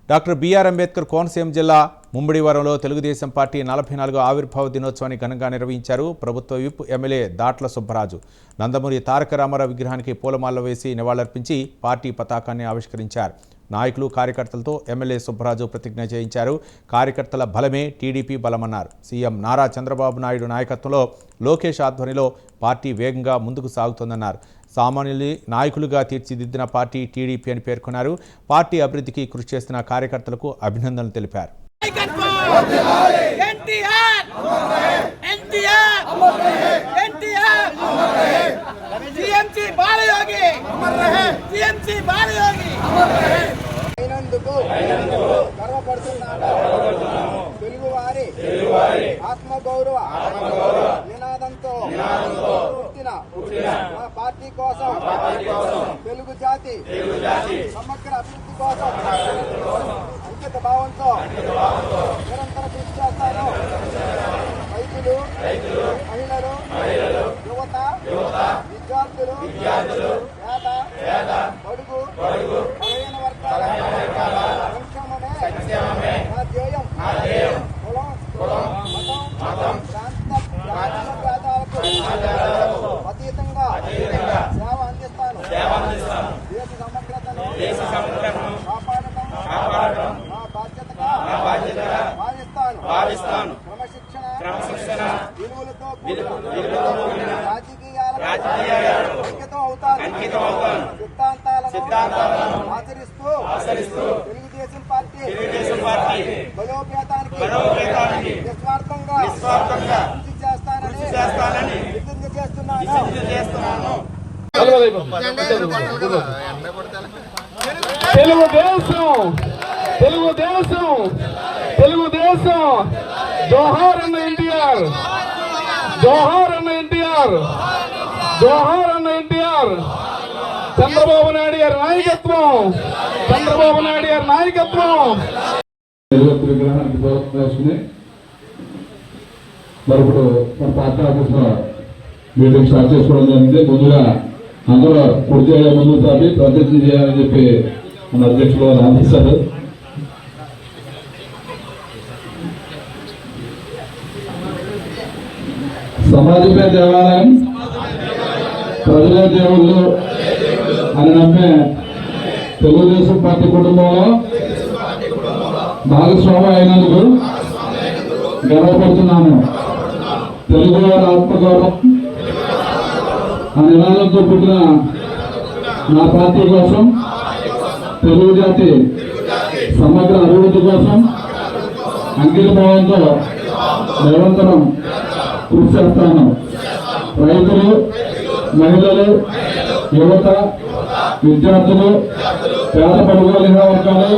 Doctor BR Ambedkar Konaseema జిల్లా ముమ్మిడివరంలో Telugu Desam party 44వ ఆవిర్భావ దినోత్సవాన్ని ఘనంగా నిర్వహించారు. ప్రభుత్వ విప్ ఎమ్మెల్యే దాట్ల సుబ్బరాజు నందమూరి తారక రామారావు విగ్రహానికి పూలమాలలు వేసి నివాళులర్పించి పార్టీ పతాకాన్ని ఆవిష్కరించారు. నాయకులు కార్యకర్తలతో ఎమ్మెల్యే సుబ్బరాజు ప్రతిజ్ఞ చేయించారు. కార్యకర్తల బలమే టీడీపీ బలమన్నారు. సీఎం నారా చంద్రబాబు నాయుడు నాయకత్వంలో లోకేష్ ఆధ్వర్యంలో పార్టీ వేగంగా ముందుకు సాగుతోందన్నారు. సామాన్యుల్ని నాయకులుగా తీర్చిదిద్దిన పార్టీ టీడీపీ అని పేర్కొన్నారు. పార్టీ అభివృద్ధికి కృషి చేస్తున్న కార్యకర్తలకు అభినందనలు తెలిపారు. తెలుగువారి ఆత్మగౌరవ నినాదంతో పుట్టిన మా పార్టీ కోసం తెలుగు జాతి సమగ్ర అభివృద్ధి కోసం అంకిత భావంతో నిరంతర కృషి చేస్తాను. రైతులు, మహిళలు, యువత, విద్యార్థులు, పేద, బడుగు, బలహీన వర్గాల సంక్షేమమే నా ధ్యేయం. కులం, మతం, ప్రాంతీయ భేదాలకు అతీతంగా సేవ అందిస్తాను. దేశ సమగ్రతను కాపాడటం నా బాధ్యతగా భావిస్తాను. క్రమశిక్షణ విలువలతో కూడిన రాజకీయాలకు అంకితం అవుతాను. సిద్ధాంతాలను ఆచరిస్తూ తెలుగుదేశం పార్టీ బలోపేతానికి నిస్వార్థంగా కృషి చేస్తానని ప్రతిజ్ఞ చేస్తున్నాను. తెలుగుదేశం జోహార్ అన్న ఎన్టీఆర్, జోహార్ అన్న ఎన్టీఆర్, జోహార్ అన్న ఎన్టీఆర్. చంద్రబాబు నాయుడు గారి నాయకత్వం, చంద్రబాబు నాయుడు గారి నాయకత్వం. విగ్రహానికి వేసుకుని మరి ఇప్పుడు మన పార్టీ ఆఫీస్లో మీటింగ్ స్టార్ట్ చేసుకోవడం జరిగింది. ముందుగా అందరూ పూర్తి చేయడం ముందు సాపి ప్రతిజ్ఞ చేయాలని చెప్పి మన అధ్యక్షులు ఆదేశారు. సమాజమే దేవాలయం, ప్రజలే దేవుళ్ళు అని నమ్మే తెలుగుదేశం పార్టీ కుటుంబంలో భాగస్వామి అయినందుకు గర్వపడుతున్నాను. తెలుగువారి ఆత్మగౌరవం ఆ నినాదంతో పుట్టిన నా పార్టీ కోసం, తెలుగు జాతి సమగ్ర అభివృద్ధి కోసం అంకిత భావంతో నిరంతరం కృషి చేస్తాను. రైతులు, మహిళలు, యువత, విద్యార్థులు, పేద బడుగు వర్గాలు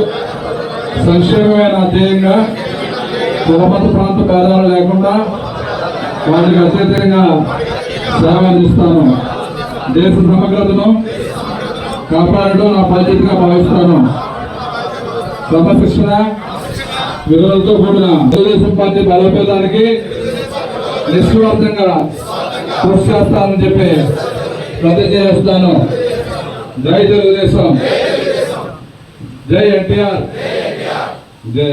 సంక్షేమమే నా ధ్యేయంగా కులమత ప్రాంత భేదాలు లేకుండా వారికి అత్యధికంగా సేవ అందిస్తాను. దేశ సమగ్రతను కాపాడడం నా బాధ్యతగా భావిస్తాను. క్రమశిక్షణ విలువలతో కూడిన తెలుగుదేశం పార్టీ బలోపేతానికి నిస్వార్థంగా కృషి చేస్తానని చెప్పి ప్రతిజ్ఞ చేస్తాను. జై తెలుగుదేశం, జై ఎన్టీఆర్, జై